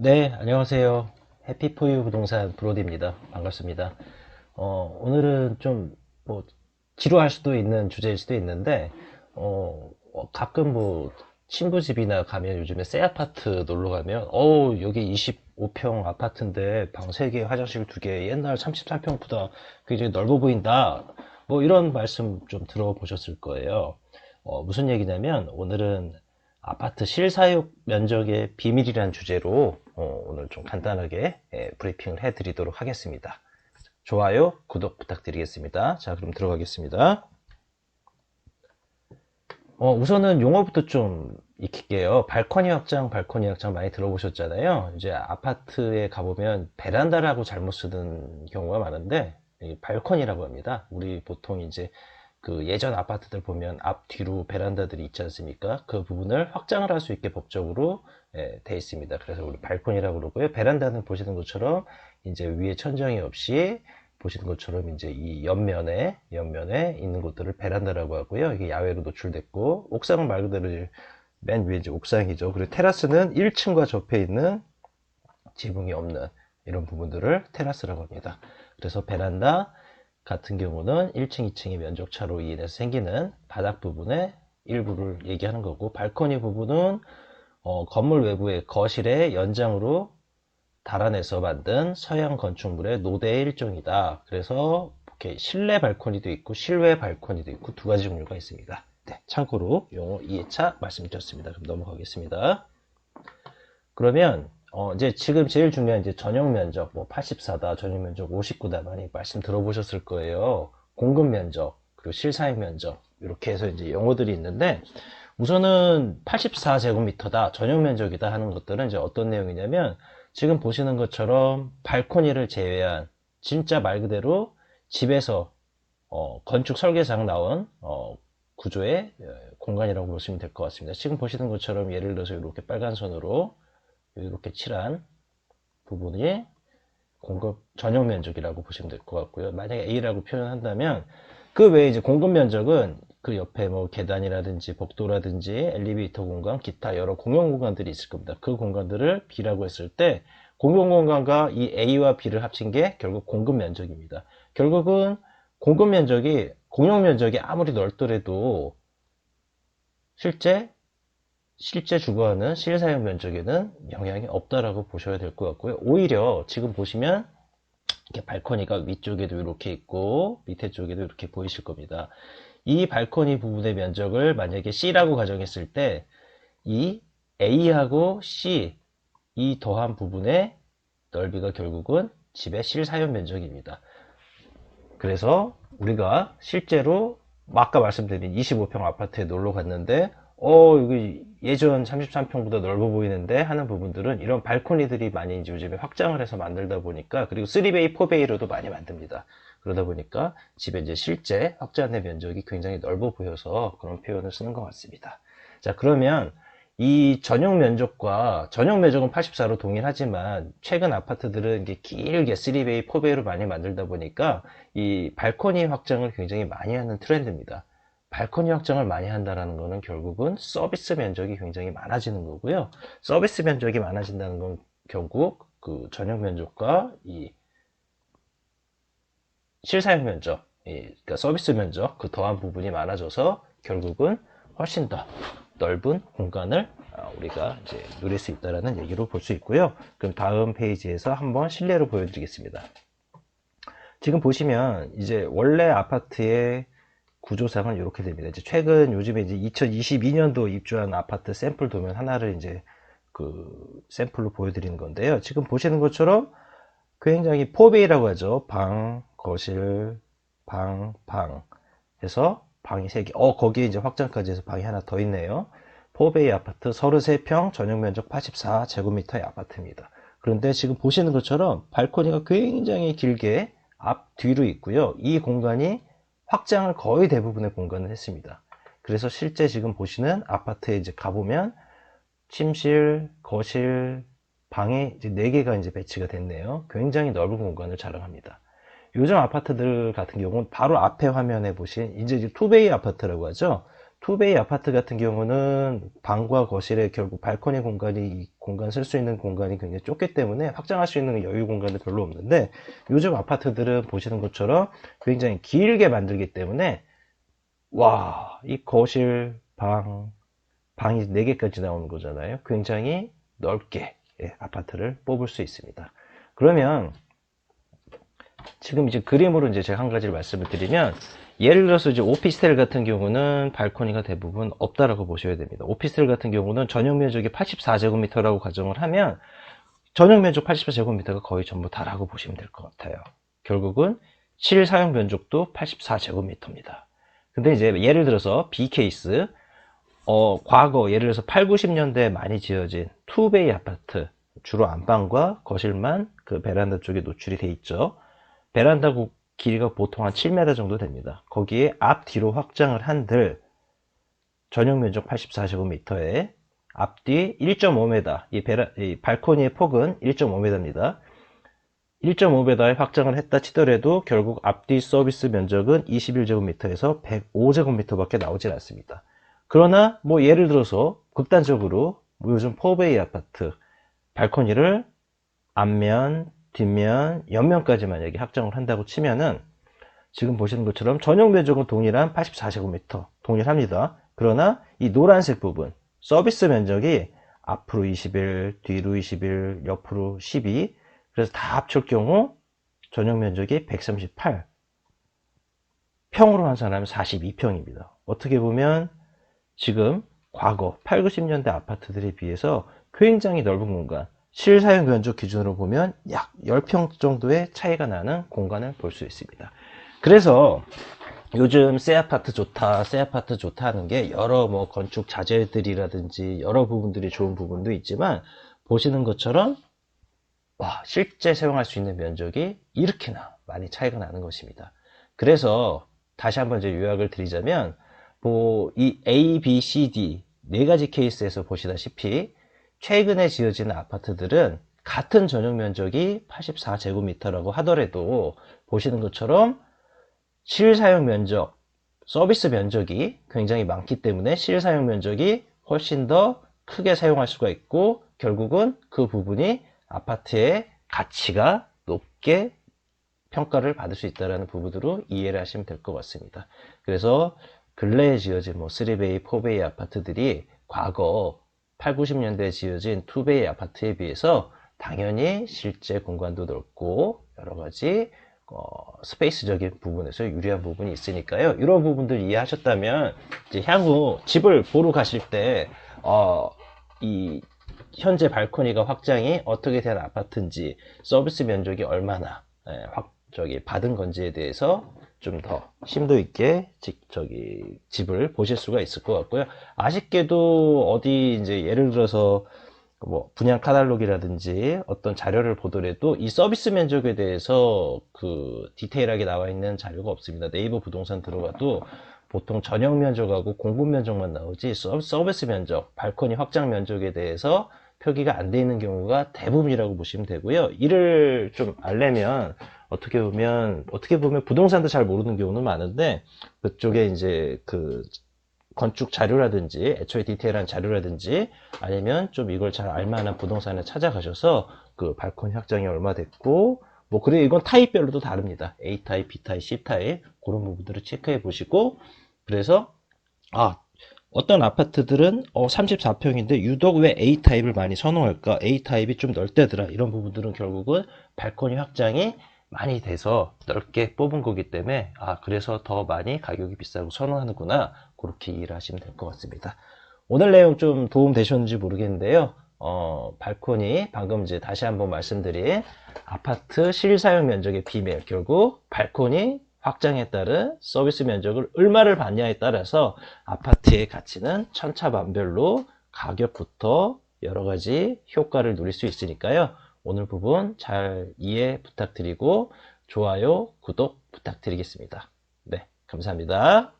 네, 안녕하세요. 해피포유 부동산 브로디입니다. 반갑습니다. 오늘은 좀, 지루할 수도 있는 주제일 수도 있는데, 가끔 친구 집이나 가면 요즘에 새 아파트 놀러 가면, 여기 25평 아파트인데 방 3개, 화장실 2개, 옛날 33평보다 굉장히 넓어 보인다. 이런 말씀 좀 들어보셨을 거예요. 무슨 얘기냐면, 오늘은 아파트 실사육 면적의 비밀이란 주제로 오늘 좀 간단하게 브리핑을 해드리도록 하겠습니다. 좋아요, 구독 부탁드리겠습니다. 자, 그럼 들어가겠습니다. 우선은 용어부터 좀 익힐게요. 발코니 확장 많이 들어보셨잖아요. 이제 아파트에 가보면 베란다라고 잘못 쓰는 경우가 많은데 발코니라고 합니다. 우리 보통 이제 그 예전 아파트들 보면 앞뒤로 베란다들이 있지 않습니까? 그 부분을 확장을 할 수 있게 법적으로 돼 있습니다. 그래서 우리 발코니라고 그러고요. 베란다는 보시는 것처럼 이제 위에 천정이 없이 보시는 것처럼 이제 이 옆면에 있는 곳들을 베란다라고 하고요. 이게 야외로 노출됐고, 옥상은 말 그대로 맨 위에 이제 옥상이죠. 그리고 테라스는 1층과 접해 있는 지붕이 없는 이런 부분들을 테라스라고 합니다. 그래서 베란다 같은 경우는 1층, 2층의 면적차로 인해서 생기는 바닥 부분의 일부를 얘기하는 거고, 발코니 부분은 건물 외부의 거실의 연장으로 달아내서 만든 서양 건축물의 노대의 일종이다. 그래서 이렇게 실내 발코니도 있고 실외 발코니도 있고 두 가지 종류가 있습니다. 네, 참고로 용어 2회차 말씀드렸습니다. 그럼 넘어가겠습니다. 그러면 이제 지금 제일 중요한 이제 전용 면적 84다, 전용 면적 59다 많이 말씀 들어보셨을 거예요. 공급 면적 그리고 실사용 면적 이렇게 해서 이제 용어들이 있는데 우선은 84제곱미터다, 전용 면적이다 하는 것들은 이제 어떤 내용이냐면 지금 보시는 것처럼 발코니를 제외한 진짜 말 그대로 집에서 건축 설계상 나온 구조의 공간이라고 보시면 될 것 같습니다. 지금 보시는 것처럼 예를 들어서 이렇게 빨간 선으로 이렇게 칠한 부분이 공급 전용 면적이라고 보시면 될 것 같고요. 만약에 A라고 표현한다면 그 외에 이제 공급 면적은 그 옆에 계단이라든지 복도라든지 엘리베이터 공간, 기타 여러 공용 공간들이 있을 겁니다. 그 공간들을 B라고 했을 때 공용 공간과 이 A와 B를 합친 게 결국 공급 면적입니다. 결국은 공급 면적이 공용 면적이 아무리 넓더라도 실제 주거하는 실사용 면적에는 영향이 없다라고 보셔야 될 것 같고요. 오히려 지금 보시면 이렇게 발코니가 위쪽에도 이렇게 있고 밑에 쪽에도 이렇게 보이실 겁니다. 이 발코니 부분의 면적을 만약에 C라고 가정했을 때 이 A하고 C 이 더한 부분의 넓이가 결국은 집의 실사용 면적입니다. 그래서 우리가 실제로 아까 말씀드린 25평 아파트에 놀러 갔는데 여기 예전 33평보다 넓어 보이는데 하는 부분들은 이런 발코니들이 많이 이제 요즘에 확장을 해서 만들다 보니까, 그리고 3베이, 4베이로도 많이 만듭니다. 그러다 보니까 집의 이제 실제 확장된 면적이 굉장히 넓어 보여서 그런 표현을 쓰는 것 같습니다. 자, 그러면 이 전용 면적은 84로 동일하지만 최근 아파트들은 이게 길게 3베이, 4베이로 많이 만들다 보니까 이 발코니 확장을 굉장히 많이 하는 트렌드입니다. 발코니 확장을 많이 한다는 것은 결국은 서비스 면적이 굉장히 많아지는 거고요. 서비스 면적이 많아진다는 건 결국 그 전용 면적과 이 실사용 면적, 그러니까 서비스 면적 그 더한 부분이 많아져서 결국은 훨씬 더 넓은 공간을 우리가 이제 누릴 수 있다는 얘기로 볼 수 있고요. 그럼 다음 페이지에서 한번 실내로 보여드리겠습니다. 지금 보시면 이제 원래 아파트의 구조상은 이렇게 됩니다. 이제 최근 요즘에 이제 2022년도 입주한 아파트 샘플 도면 하나를 이제 그 샘플로 보여드리는 건데요. 지금 보시는 것처럼 굉장히 4베이라고 하죠. 방, 거실, 방 해서 방이 3개. 거기에 이제 확장까지 해서 방이 하나 더 있네요. 4베이 아파트 33평, 전용 면적 84제곱미터의 아파트입니다. 그런데 지금 보시는 것처럼 발코니가 굉장히 길게 앞, 뒤로 있고요. 이 공간이 확장을 거의 대부분의 공간을 했습니다. 그래서 실제 지금 보시는 아파트에 이제 가보면 침실, 거실, 방이 이제 4개가 이제 배치가 됐네요. 굉장히 넓은 공간을 자랑합니다. 요즘 아파트들 같은 경우는 바로 앞에 화면에 보신 이제 2베이 아파트라고 하죠. 투베이 아파트 같은 경우는 방과 거실에 결국 발코니 공간 쓸 수 있는 공간이 굉장히 좁기 때문에 확장할 수 있는 여유 공간이 별로 없는데, 요즘 아파트들은 보시는 것처럼 굉장히 길게 만들기 때문에 와, 이 거실, 방이 4개까지 나오는 거잖아요. 굉장히 넓게 아파트를 뽑을 수 있습니다. 그러면 지금 이제 그림으로 이제 제가 한 가지를 말씀을 드리면, 예를 들어서 이제 오피스텔 같은 경우는 발코니가 대부분 없다라고 보셔야 됩니다. 오피스텔 같은 경우는 전용 면적이 84제곱미터라고 가정을 하면 전용 면적 84제곱미터가 거의 전부 다라고 보시면 될 것 같아요. 결국은 실사용 면적도 84제곱미터입니다. 근데 이제 예를 들어서 B 케이스, 과거 예를 들어서 8, 90년대에 많이 지어진 투베이 아파트, 주로 안방과 거실만 그 베란다 쪽에 노출이 돼 있죠. 베란다 길이가 보통 한 7m 정도 됩니다. 거기에 앞뒤로 확장을 한들 전용 면적 84제곱미터에 앞뒤 1.5m, 이 발코니의 폭은 1.5m입니다. 1.5m에 확장을 했다 치더라도 결국 앞뒤 서비스 면적은 21제곱미터에서 105제곱미터밖에 나오질 않습니다. 그러나 뭐 예를 들어서 극단적으로 요즘 4베이 아파트 발코니를 앞면, 뒷면, 옆면까지 만약에 확장을 한다고 치면은 지금 보시는 것처럼 전용 면적은 동일한 84제곱미터 동일합니다. 그러나 이 노란색 부분 서비스 면적이 앞으로 21, 뒤로 21, 옆으로 12, 그래서 다 합칠 경우 전용 면적이 138, 평으로 환산하면 42평입니다. 어떻게 보면 지금 과거 8, 90년대 아파트들에 비해서 굉장히 넓은 공간, 실사용 면적 기준으로 보면 약 10평 정도의 차이가 나는 공간을 볼 수 있습니다. 그래서 요즘 새 아파트 좋다, 새 아파트 좋다 하는 게 여러 뭐 건축 자재들이라든지 여러 부분들이 좋은 부분도 있지만, 보시는 것처럼 와, 실제 사용할 수 있는 면적이 이렇게나 많이 차이가 나는 것입니다. 그래서 다시 한번 이제 요약을 드리자면, 뭐 이 A, B, C, D 네 가지 케이스에서 보시다시피 최근에 지어지는 아파트들은 같은 전용 면적이 84제곱미터라고 하더라도 보시는 것처럼 실사용 면적, 서비스 면적이 굉장히 많기 때문에 실사용 면적이 훨씬 더 크게 사용할 수가 있고, 결국은 그 부분이 아파트의 가치가 높게 평가를 받을 수 있다는 부분으로 이해를 하시면 될 것 같습니다. 그래서 근래에 지어진 뭐 3베이, 4베이 아파트들이 과거 8, 90년대에 지어진 2베이 아파트에 비해서 당연히 실제 공간도 넓고 여러 가지 스페이스적인 부분에서 유리한 부분이 있으니까요. 이런 부분들 이해하셨다면 이제 향후 집을 보러 가실 때 이 현재 발코니가 확장이 어떻게 된 아파트인지, 서비스 면적이 얼마나 받은 건지에 대해서 좀 더 심도 있게 집을 보실 수가 있을 것 같고요. 아쉽게도 어디 이제 예를 들어서 뭐 분양 카탈로그라든지 어떤 자료를 보더라도 이 서비스 면적에 대해서 그 디테일하게 나와 있는 자료가 없습니다. 네이버 부동산 들어가도 보통 전용 면적하고 공분 면적만 나오지 서비스 면적, 발코니 확장 면적에 대해서 표기가 안 돼 있는 경우가 대부분이라고 보시면 되고요. 이를 좀 알려면 어떻게 보면 부동산도 잘 모르는 경우는 많은데, 그쪽에 이제 그 건축 자료라든지 애초에 디테일한 자료라든지 아니면 좀 이걸 잘 알만한 부동산에 찾아가셔서 그 발코니 확장이 얼마 됐고, 뭐 그래 이건 타입별로도 다릅니다. A 타입, B 타입, C 타입 그런 부분들을 체크해 보시고, 그래서 어떤 아파트들은 34평인데 유독 왜 A 타입을 많이 선호할까? A 타입이 좀 넓대더라. 이런 부분들은 결국은 발코니 확장이 많이 돼서 넓게 뽑은 거기 때문에 그래서 더 많이 가격이 비싸고 선호하는구나, 그렇게 이해를 하시면 될 것 같습니다. 오늘 내용 좀 도움 되셨는지 모르겠는데요. 발코니 방금 이제 다시 한번 말씀드린 아파트 실사용 면적의 비밀, 결국 발코니 확장에 따른 서비스 면적을 얼마를 받냐에 따라서 아파트의 가치는 천차만별로 가격부터 여러 가지 효과를 누릴 수 있으니까요. 오늘 부분 잘 이해 부탁드리고 좋아요, 구독 부탁드리겠습니다. 네, 감사합니다.